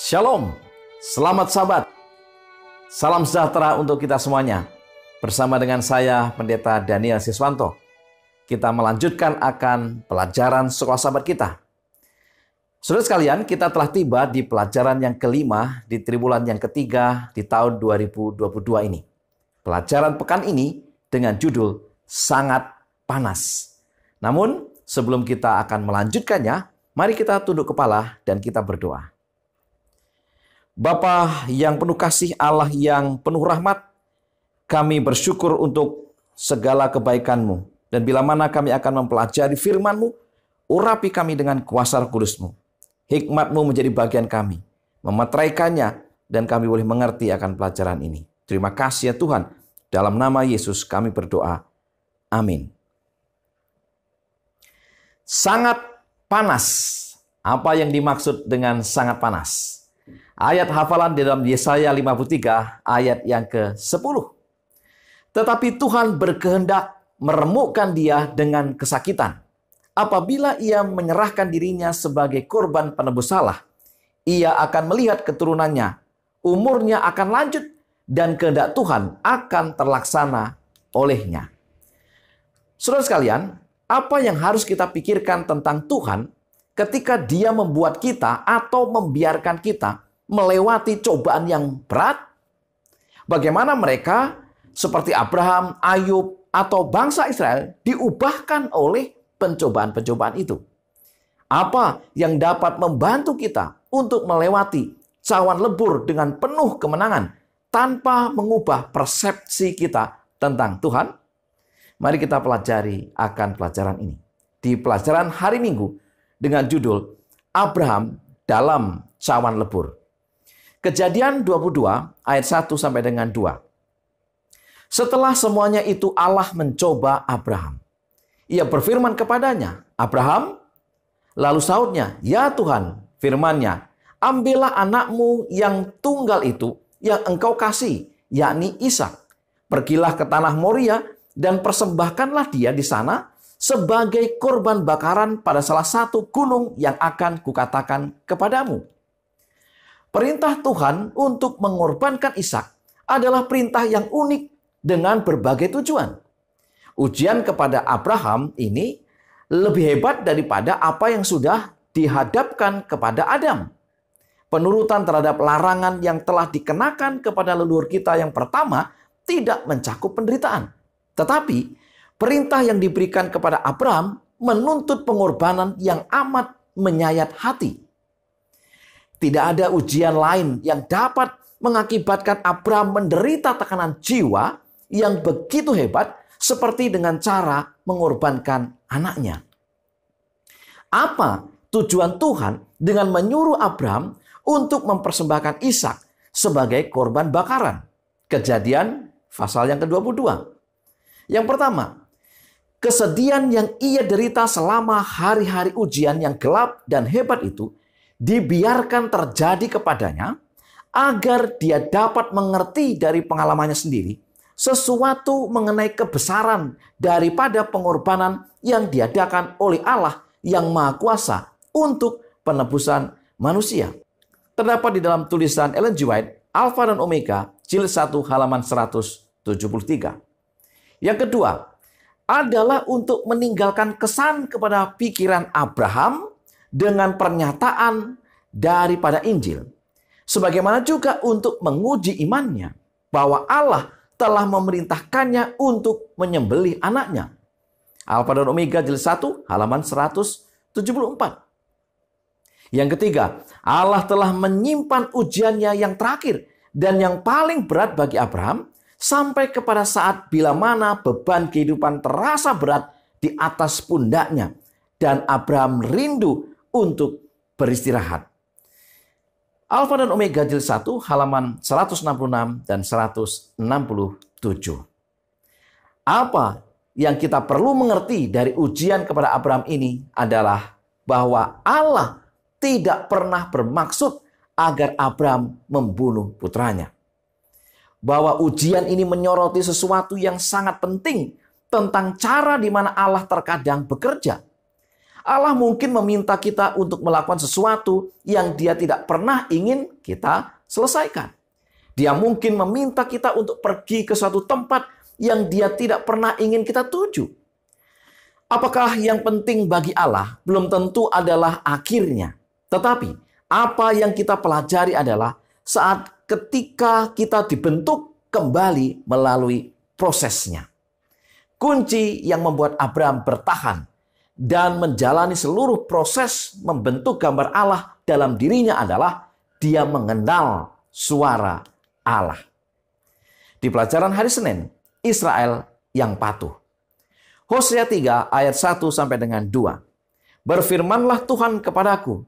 Shalom, selamat sahabat. Salam sejahtera untuk kita semuanya. Bersama dengan saya, Pendeta Daniel Siswanto. Kita melanjutkan akan pelajaran sekolah sahabat kita. Saudara sekalian, kita telah tiba di pelajaran yang kelima di triwulan yang ketiga di tahun 2022 ini. Pelajaran pekan ini dengan judul Sangat Panas. Namun, sebelum kita akan melanjutkannya, mari kita tunduk kepala dan kita berdoa. Bapa yang penuh kasih, Allah yang penuh rahmat, kami bersyukur untuk segala kebaikan-Mu. Dan bila mana kami akan mempelajari firman-Mu, urapi kami dengan kuasa Roh Kudus-Mu. Hikmat-Mu menjadi bagian kami, memeteraikannya, dan kami boleh mengerti akan pelajaran ini. Terima kasih ya Tuhan. Dalam nama Yesus kami berdoa. Amin. Sangat panas. Apa yang dimaksud dengan sangat panas? Ayat hafalan di dalam Yesaya 53 ayat yang ke-10. Tetapi Tuhan berkehendak meremukkan dia dengan kesakitan. Apabila ia menyerahkan dirinya sebagai korban penebus salah, ia akan melihat keturunannya, umurnya akan lanjut, dan kehendak Tuhan akan terlaksana olehnya. Saudara sekalian, apa yang harus kita pikirkan tentang Tuhan ketika Dia membuat kita atau membiarkan kita melewati cobaan yang berat? Bagaimana mereka seperti Abraham, Ayub, atau bangsa Israel diubahkan oleh pencobaan-pencobaan itu? Apa yang dapat membantu kita untuk melewati cawan lebur dengan penuh kemenangan tanpa mengubah persepsi kita tentang Tuhan? Mari kita pelajari akan pelajaran ini. Di pelajaran hari Minggu dengan judul Abraham dalam cawan lebur. Kejadian 22 ayat 1 sampai dengan 2. Setelah semuanya itu Allah mencoba Abraham. Ia berfirman kepadanya, Abraham, lalu sahutnya, ya Tuhan, firman-Nya, ambillah anakmu yang tunggal itu yang engkau kasih, yakni Ishak. Pergilah ke tanah Moria dan persembahkanlah dia di sana sebagai korban bakaran pada salah satu gunung yang akan kukatakan kepadamu. Perintah Tuhan untuk mengorbankan Ishak adalah perintah yang unik dengan berbagai tujuan. Ujian kepada Abraham ini lebih hebat daripada apa yang sudah dihadapkan kepada Adam. Penurutan terhadap larangan yang telah dikenakan kepada leluhur kita yang pertama tidak mencakup penderitaan. Tetapi perintah yang diberikan kepada Abraham menuntut pengorbanan yang amat menyayat hati. Tidak ada ujian lain yang dapat mengakibatkan Abraham menderita tekanan jiwa yang begitu hebat seperti dengan cara mengorbankan anaknya. Apa tujuan Tuhan dengan menyuruh Abraham untuk mempersembahkan Ishak sebagai korban bakaran? Kejadian pasal yang ke-22. Yang pertama, kesedihan yang ia derita selama hari-hari ujian yang gelap dan hebat itu dibiarkan terjadi kepadanya agar dia dapat mengerti dari pengalamannya sendiri sesuatu mengenai kebesaran daripada pengorbanan yang diadakan oleh Allah yang Maha Kuasa untuk penebusan manusia. Terdapat di dalam tulisan Ellen G. White, Alfa dan Omega, jilid 1 halaman 173. Yang kedua adalah untuk meninggalkan kesan kepada pikiran Abraham dengan pernyataan daripada Injil. Sebagaimana juga untuk menguji imannya bahwa Allah telah memerintahkannya untuk menyembelih anaknya. Alfa dan Omega jilid 1 halaman 174. Yang ketiga, Allah telah menyimpan ujiannya yang terakhir dan yang paling berat bagi Abraham sampai kepada saat bila mana beban kehidupan terasa berat di atas pundaknya dan Abraham rindu untuk beristirahat. Alfa dan Omega jilid 1 halaman 166 dan 167. Apa yang kita perlu mengerti dari ujian kepada Abraham ini adalah bahwa Allah tidak pernah bermaksud agar Abraham membunuh putranya. Bahwa ujian ini menyoroti sesuatu yang sangat penting tentang cara di mana Allah terkadang bekerja. Allah mungkin meminta kita untuk melakukan sesuatu yang Dia tidak pernah ingin kita selesaikan. Dia mungkin meminta kita untuk pergi ke suatu tempat yang Dia tidak pernah ingin kita tuju. Apakah yang penting bagi Allah belum tentu adalah akhirnya. Tetapi apa yang kita pelajari adalah saat ketika kita dibentuk kembali melalui prosesnya. Kunci yang membuat Abraham bertahan dan menjalani seluruh proses membentuk gambar Allah dalam dirinya adalah dia mengenal suara Allah. Di pelajaran hari Senin, Israel yang patuh. Hosea 3 ayat 1 sampai dengan 2. Berfirmanlah Tuhan kepadaku,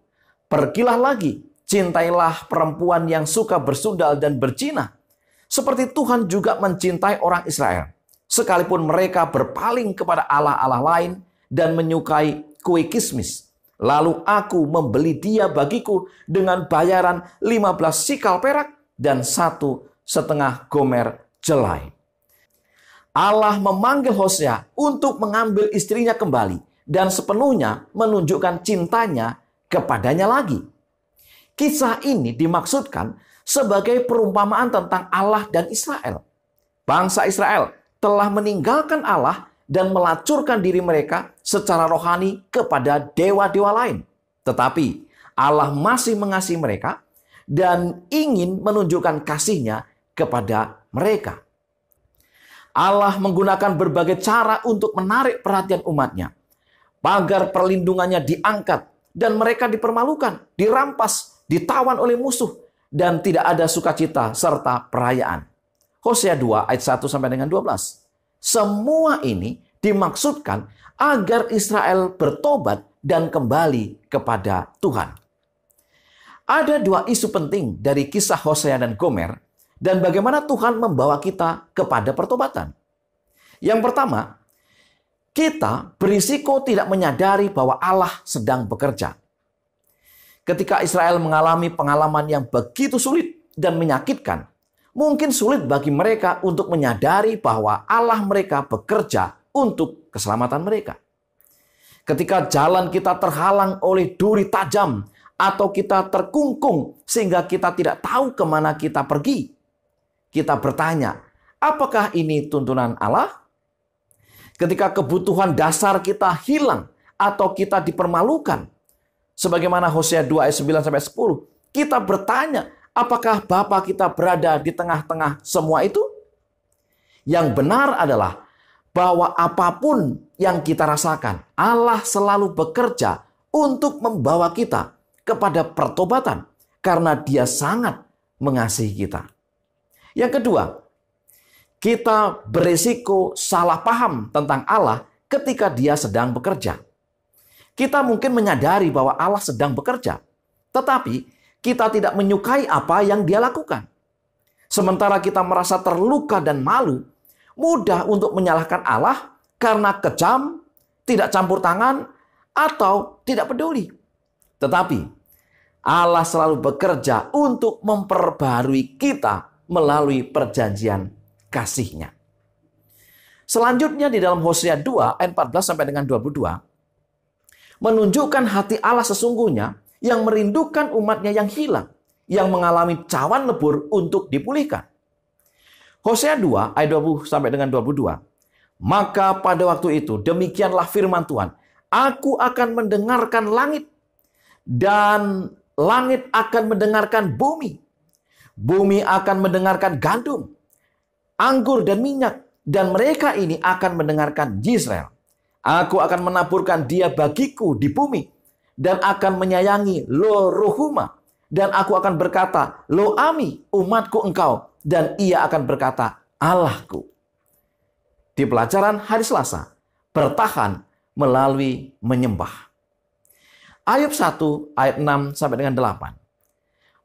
pergilah lagi, cintailah perempuan yang suka bersundal dan berzina, seperti Tuhan juga mencintai orang Israel, sekalipun mereka berpaling kepada allah-allah lain dan menyukai kue kismis. Lalu aku membeli dia bagiku dengan bayaran 15 sikal perak dan 1,5 gomer jelai. Allah memanggil Hosea untuk mengambil istrinya kembali dan sepenuhnya menunjukkan cintanya kepadanya lagi. Kisah ini dimaksudkan sebagai perumpamaan tentang Allah dan Israel. Bangsa Israel telah meninggalkan Allah dan melacurkan diri mereka secara rohani kepada dewa-dewa lain. Tetapi Allah masih mengasihi mereka dan ingin menunjukkan kasih-Nya kepada mereka. Allah menggunakan berbagai cara untuk menarik perhatian umat-Nya, agar perlindungannya diangkat dan mereka dipermalukan, dirampas, ditawan oleh musuh, dan tidak ada sukacita serta perayaan. Hosea 2 ayat 1 sampai dengan 12. Semua ini dimaksudkan agar Israel bertobat dan kembali kepada Tuhan. Ada dua isu penting dari kisah Hosea dan Gomer dan bagaimana Tuhan membawa kita kepada pertobatan. Yang pertama, kita berisiko tidak menyadari bahwa Allah sedang bekerja. Ketika Israel mengalami pengalaman yang begitu sulit dan menyakitkan, mungkin sulit bagi mereka untuk menyadari bahwa Allah mereka bekerja untuk keselamatan mereka. Ketika jalan kita terhalang oleh duri tajam atau kita terkungkung sehingga kita tidak tahu kemana kita pergi, kita bertanya, apakah ini tuntunan Allah? Ketika kebutuhan dasar kita hilang atau kita dipermalukan, sebagaimana Hosea 2 ayat 9 sampai 10, kita bertanya, apakah Bapa kita berada di tengah-tengah semua itu? Yang benar adalah bahwa apapun yang kita rasakan, Allah selalu bekerja untuk membawa kita kepada pertobatan karena Dia sangat mengasihi kita. Yang kedua, kita berisiko salah paham tentang Allah ketika Dia sedang bekerja. Kita mungkin menyadari bahwa Allah sedang bekerja, tetapi kita tidak menyukai apa yang Dia lakukan. Sementara kita merasa terluka dan malu, mudah untuk menyalahkan Allah karena kejam, tidak campur tangan, atau tidak peduli. Tetapi Allah selalu bekerja untuk memperbarui kita melalui perjanjian kasih-Nya. Selanjutnya di dalam Hosea 2 ayat 14 sampai dengan 22 menunjukkan hati Allah sesungguhnya yang merindukan umat-Nya yang hilang, yang mengalami cawan lebur untuk dipulihkan. Hosea 2 ayat 20 sampai dengan 22. Maka pada waktu itu demikianlah firman Tuhan, aku akan mendengarkan langit dan langit akan mendengarkan bumi. Bumi akan mendengarkan gandum, anggur dan minyak, dan mereka ini akan mendengarkan Yisrael. Aku akan menaburkan dia bagiku di bumi, dan akan menyayangi Lo Ruhuma, dan aku akan berkata, Lo Ami, umatku engkau, dan ia akan berkata, Allahku. Di pelajaran hari Selasa, bertahan melalui menyembah. Ayub 1 ayat 6 sampai dengan 8.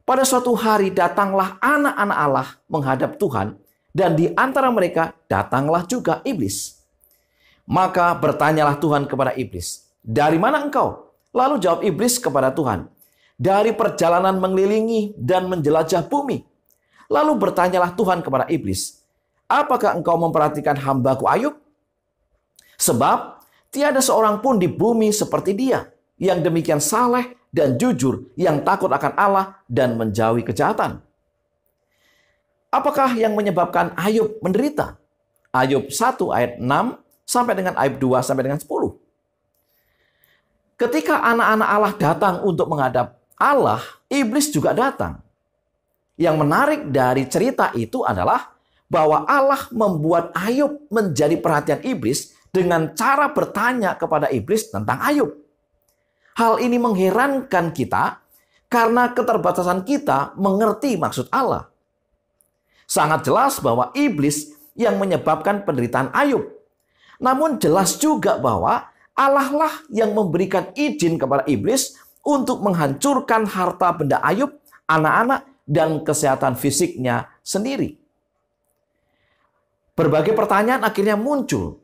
Pada suatu hari datanglah anak-anak Allah menghadap Tuhan, dan di antara mereka datanglah juga iblis. Maka bertanyalah Tuhan kepada iblis, dari mana engkau? Lalu jawab iblis kepada Tuhan, dari perjalanan mengelilingi dan menjelajah bumi. Lalu bertanyalah Tuhan kepada iblis, apakah engkau memperhatikan hambaku Ayub? Sebab Tiada seorang pun di bumi seperti dia, yang demikian saleh dan jujur, yang takut akan Allah dan menjauhi kejahatan. Apakah yang menyebabkan Ayub menderita? Ayub 1 ayat 6 sampai dengan Ayub 2 sampai dengan 10. Ketika anak-anak Allah datang untuk menghadap Allah, iblis juga datang. Yang menarik dari cerita itu adalah bahwa Allah membuat Ayub menjadi perhatian iblis dengan cara bertanya kepada iblis tentang Ayub. Hal ini mengherankan kita karena keterbatasan kita mengerti maksud Allah. Sangat jelas bahwa iblis yang menyebabkan penderitaan Ayub. Namun jelas juga bahwa Allah lah yang memberikan izin kepada iblis untuk menghancurkan harta benda Ayub, anak-anak, dan kesehatan fisiknya sendiri. Berbagai pertanyaan akhirnya muncul.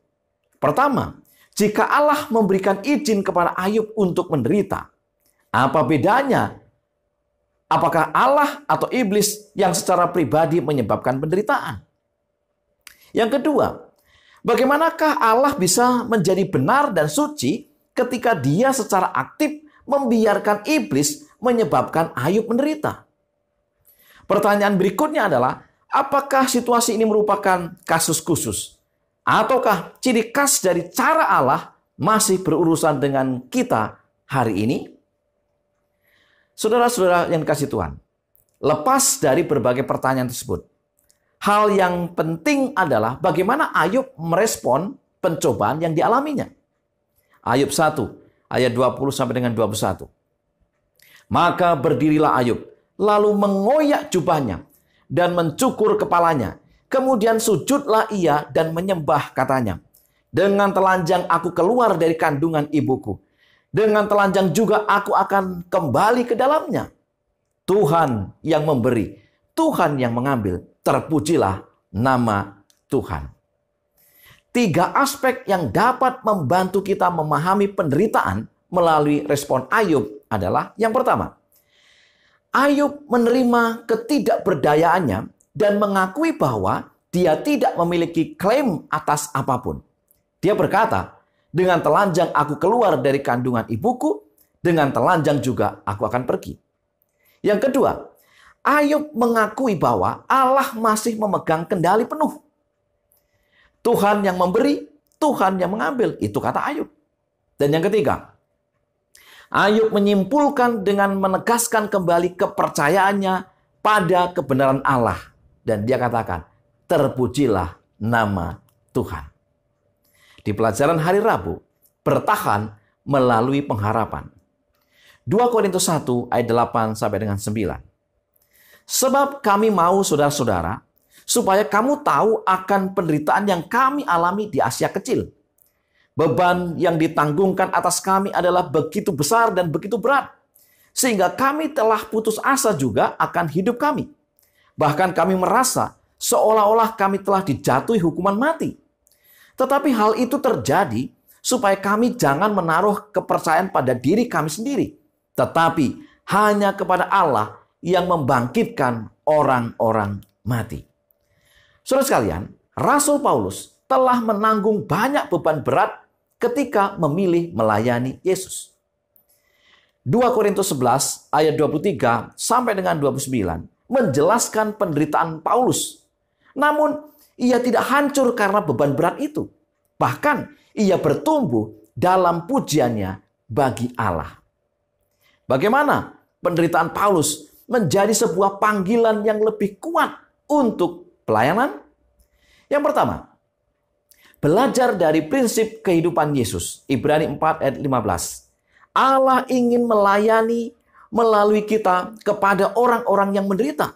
Pertama, jika Allah memberikan izin kepada Ayub untuk menderita, apa bedanya? Apakah Allah atau iblis yang secara pribadi menyebabkan penderitaan? Yang kedua, bagaimanakah Allah bisa menjadi benar dan suci ketika dia secara aktif membiarkan iblis menyebabkan Ayub menderita? Pertanyaan berikutnya adalah, apakah situasi ini merupakan kasus khusus? Ataukah ciri khas dari cara Allah masih berurusan dengan kita hari ini? Saudara-saudara yang dikasihi Tuhan, lepas dari berbagai pertanyaan tersebut, hal yang penting adalah bagaimana Ayub merespon pencobaan yang dialaminya. Ayub 1 ayat 20 sampai dengan 21. Maka berdirilah Ayub, lalu mengoyak jubahnya dan mencukur kepalanya. Kemudian sujudlah ia dan menyembah, katanya, dengan telanjang aku keluar dari kandungan ibuku. Dengan telanjang juga aku akan kembali ke dalamnya. Tuhan yang memberi, Tuhan yang mengambil. Terpujilah nama Tuhan. 3 aspek yang dapat membantu kita memahami penderitaan melalui respon Ayub adalah yang pertama, Ayub menerima ketidakberdayaannya dan mengakui bahwa dia tidak memiliki klaim atas apapun. Dia berkata, dengan telanjang aku keluar dari kandungan ibuku, dengan telanjang juga aku akan pergi. Yang kedua, Ayub mengakui bahwa Allah masih memegang kendali penuh. Tuhan yang memberi, Tuhan yang mengambil. Itu kata Ayub. Dan yang ketiga, Ayub menyimpulkan dengan menegaskan kembali kepercayaannya pada kebenaran Allah. Dan dia katakan, terpujilah nama Tuhan. Di pelajaran hari Rabu, bertahan melalui pengharapan. 2 Korintus 1 ayat 8 sampai dengan 9. Sebab kami mau saudara-saudara, supaya kamu tahu akan penderitaan yang kami alami di Asia Kecil. Beban yang ditanggungkan atas kami adalah begitu besar dan begitu berat, sehingga kami telah putus asa juga akan hidup kami. Bahkan kami merasa seolah-olah kami telah dijatuhi hukuman mati. Tetapi hal itu terjadi supaya kami jangan menaruh kepercayaan pada diri kami sendiri, tetapi hanya kepada Allah yang membangkitkan orang-orang mati. Saudara sekalian, Rasul Paulus telah menanggung banyak beban berat ketika memilih melayani Yesus. 2 Korintus 11 ayat 23 sampai dengan 29 menjelaskan penderitaan Paulus. Namun, ia tidak hancur karena beban berat itu. Bahkan, ia bertumbuh dalam pujiannya bagi Allah. Bagaimana penderitaan Paulus menjadi sebuah panggilan yang lebih kuat untuk pelayanan? Yang pertama, belajar dari prinsip kehidupan Yesus. Ibrani 4 ayat 15. Allah ingin melayani melalui kita kepada orang-orang yang menderita.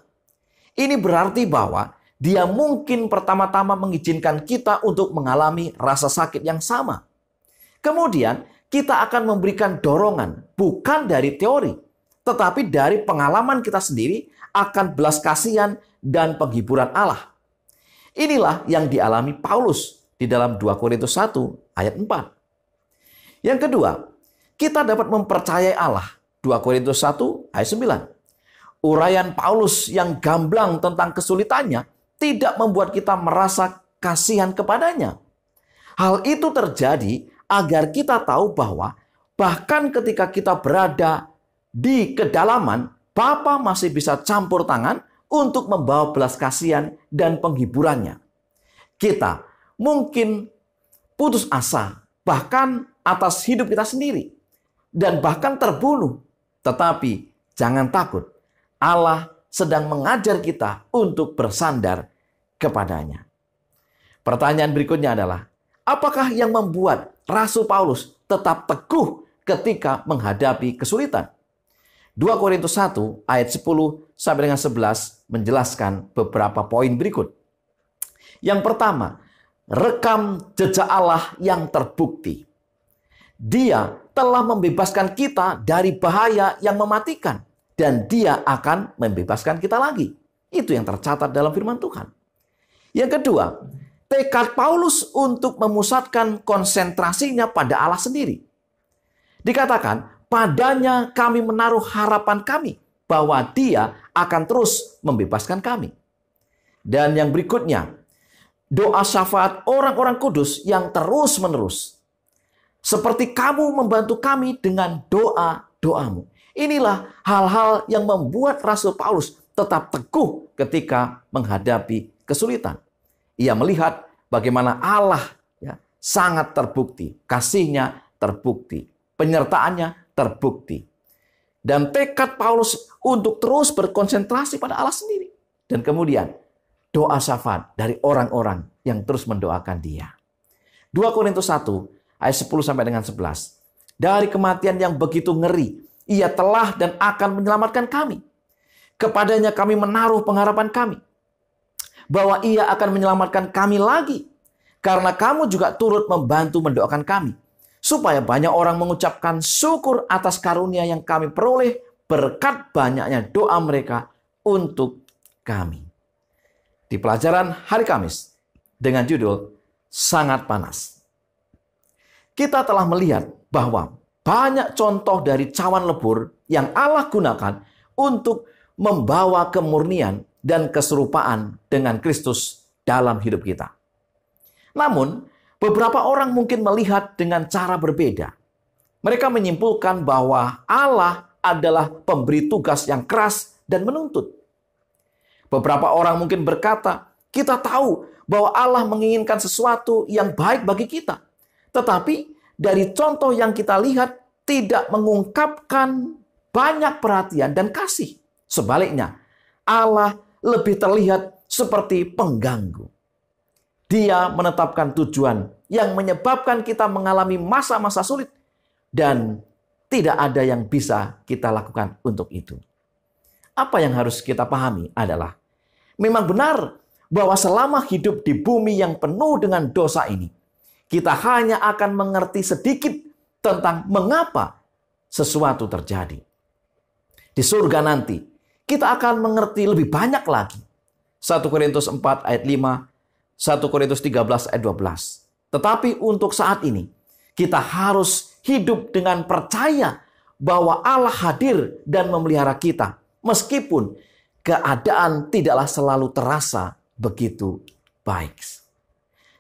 Ini berarti bahwa Dia mungkin pertama-tama mengizinkan kita untuk mengalami rasa sakit yang sama. Kemudian kita akan memberikan dorongan bukan dari teori, tetapi dari pengalaman kita sendiri akan belas kasihan dan penghiburan Allah. Inilah yang dialami Paulus di dalam 2 Korintus 1 ayat 4. Yang kedua, kita dapat mempercayai Allah. 2 Korintus 1 ayat 9. Uraian Paulus yang gamblang tentang kesulitannya tidak membuat kita merasa kasihan kepadanya. Hal itu terjadi agar kita tahu bahwa bahkan ketika kita berada di kedalaman, Bapa masih bisa campur tangan untuk membawa belas kasihan dan penghiburannya. Kita mungkin putus asa, bahkan atas hidup kita sendiri, dan bahkan terbunuh. Tetapi jangan takut, Allah sedang mengajar kita untuk bersandar kepadanya. Pertanyaan berikutnya adalah, apakah yang membuat Rasul Paulus tetap teguh ketika menghadapi kesulitan? 2 Korintus 1 ayat 10 sampai dengan 11 menjelaskan beberapa poin berikut. Yang pertama, rekam jejak Allah yang terbukti. Dia telah membebaskan kita dari bahaya yang mematikan, dan Dia akan membebaskan kita lagi. Itu yang tercatat dalam firman Tuhan. Yang kedua, tekad Paulus untuk memusatkan konsentrasinya pada Allah sendiri. Dikatakan, padanya kami menaruh harapan kami bahwa Dia akan terus membebaskan kami. Dan yang berikutnya, doa syafaat orang-orang kudus yang terus-menerus. Seperti kamu membantu kami dengan doa-doamu. Inilah hal-hal yang membuat Rasul Paulus tetap teguh ketika menghadapi kesulitan. Ia melihat bagaimana Allah sangat terbukti, kasih-Nya terbukti, penyertaannya terbukti. Dan tekad Paulus untuk terus berkonsentrasi pada Allah sendiri. Dan kemudian doa syafaat dari orang-orang yang terus mendoakan dia. 2 Korintus 1 ayat 10 sampai dengan 11. Dari kematian yang begitu ngeri, Ia telah dan akan menyelamatkan kami. Kepadanya kami menaruh pengharapan kami, bahwa Ia akan menyelamatkan kami lagi. Karena kamu juga turut membantu mendoakan kami, supaya banyak orang mengucapkan syukur atas karunia yang kami peroleh berkat banyaknya doa mereka untuk kami. Di pelajaran hari Kamis dengan judul Sangat Panas, kita telah melihat bahwa banyak contoh dari cawan lebur yang Allah gunakan untuk membawa kemurnian dan keserupaan dengan Kristus dalam hidup kita. Namun, beberapa orang mungkin melihat dengan cara berbeda. Mereka menyimpulkan bahwa Allah adalah pemberi tugas yang keras dan menuntut. Beberapa orang mungkin berkata, kita tahu bahwa Allah menginginkan sesuatu yang baik bagi kita. Tetapi dari contoh yang kita lihat tidak mengungkapkan banyak perhatian dan kasih. Sebaliknya, Allah lebih terlihat seperti pengganggu. Dia menetapkan tujuan yang menyebabkan kita mengalami masa-masa sulit dan tidak ada yang bisa kita lakukan untuk itu. Apa yang harus kita pahami adalah memang benar bahwa selama hidup di bumi yang penuh dengan dosa ini, kita hanya akan mengerti sedikit tentang mengapa sesuatu terjadi. Di surga nanti, kita akan mengerti lebih banyak lagi. 1 Korintus 4 ayat 5, 1 Korintus 13 ayat 12. Tetapi untuk saat ini, kita harus hidup dengan percaya bahwa Allah hadir dan memelihara kita. Meskipun keadaan tidaklah selalu terasa begitu baik.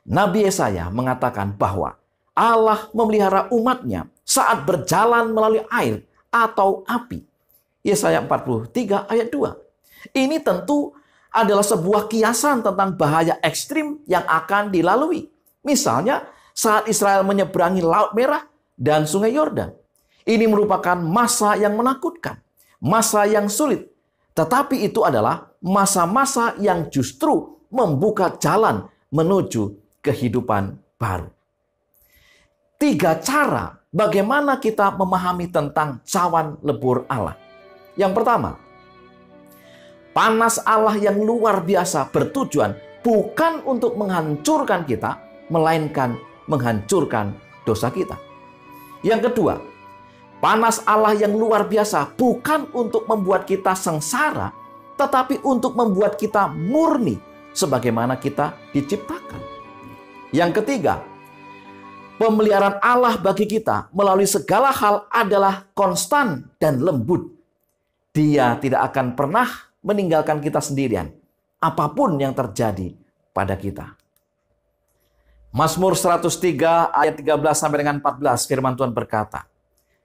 Nabi Yesaya mengatakan bahwa Allah memelihara umatnya saat berjalan melalui air atau api. Yesaya 43 ayat 2. Ini tentu adalah sebuah kiasan tentang bahaya ekstrim yang akan dilalui. Misalnya saat Israel menyeberangi Laut Merah dan Sungai Yordan. Ini merupakan masa yang menakutkan, masa yang sulit. Tetapi itu adalah masa-masa yang justru membuka jalan menuju kehidupan baru. 3 cara bagaimana kita memahami tentang cawan lebur Allah. Yang pertama, panas Allah yang luar biasa bertujuan bukan untuk menghancurkan kita, melainkan menghancurkan dosa kita. Yang kedua, panas Allah yang luar biasa bukan untuk membuat kita sengsara, tetapi untuk membuat kita murni sebagaimana kita diciptakan. Yang ketiga, pemeliharaan Allah bagi kita melalui segala hal adalah konstan dan lembut. Dia tidak akan pernah meninggalkan kita sendirian, apapun yang terjadi pada kita. Mazmur 103 ayat 13 sampai dengan 14 firman Tuhan berkata,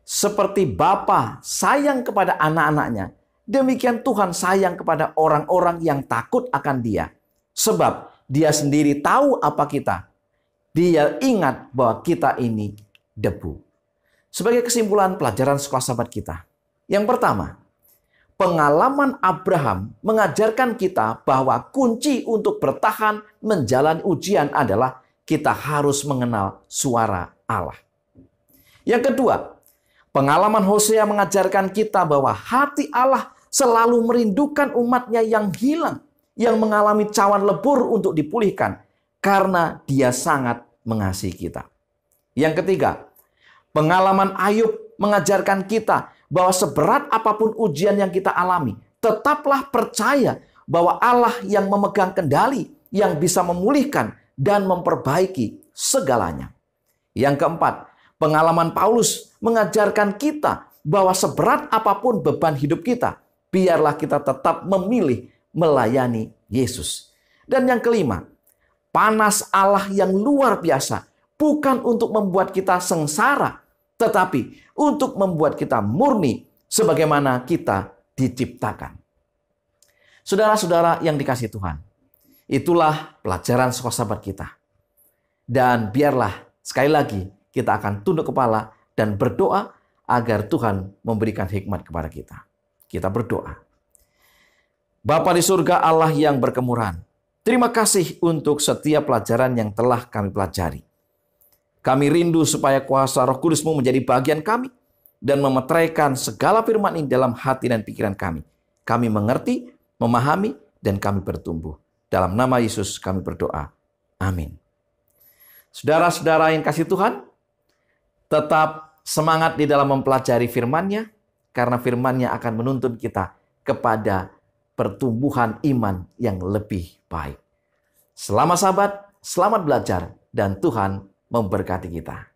seperti Bapa sayang kepada anak-anaknya, demikian Tuhan sayang kepada orang-orang yang takut akan Dia. Sebab Dia sendiri tahu apa kita. Dia ingat bahwa kita ini debu. Sebagai kesimpulan pelajaran sekolah sahabat kita. Yang pertama, pengalaman Abraham mengajarkan kita bahwa kunci untuk bertahan menjalani ujian adalah kita harus mengenal suara Allah. Yang kedua, pengalaman Hosea mengajarkan kita bahwa hati Allah selalu merindukan umatnya yang hilang, yang mengalami cawan lebur untuk dipulihkan, karena Dia sangat mengasihi kita. Yang ketiga, pengalaman Ayub mengajarkan kita bahwa seberat apapun ujian yang kita alami, tetaplah percaya bahwa Allah yang memegang kendali, yang bisa memulihkan dan memperbaiki segalanya. Yang keempat, pengalaman Paulus mengajarkan kita bahwa seberat apapun beban hidup kita, biarlah kita tetap memilih melayani Yesus. Dan yang kelima, panas Allah yang luar biasa bukan untuk membuat kita sengsara, tetapi untuk membuat kita murni sebagaimana kita diciptakan. Saudara-saudara yang dikasihi Tuhan, itulah pelajaran sekolah sahabat kita. Dan biarlah sekali lagi kita akan tunduk kepala dan berdoa agar Tuhan memberikan hikmat kepada kita. Kita berdoa. Bapa di surga, Allah yang berkemurahan, terima kasih untuk setiap pelajaran yang telah kami pelajari. Kami rindu supaya kuasa Roh Kudus-Mu menjadi bagian kami dan memeteraikan segala firman ini dalam hati dan pikiran kami. Kami mengerti, memahami, dan kami bertumbuh. Dalam nama Yesus kami berdoa. Amin. Saudara-saudara yang kasih Tuhan, tetap semangat di dalam mempelajari firman-Nya, karena firman-Nya akan menuntun kita kepada pertumbuhan iman yang lebih baik. Selamat sahabat, selamat belajar, dan Tuhan memberkati kita.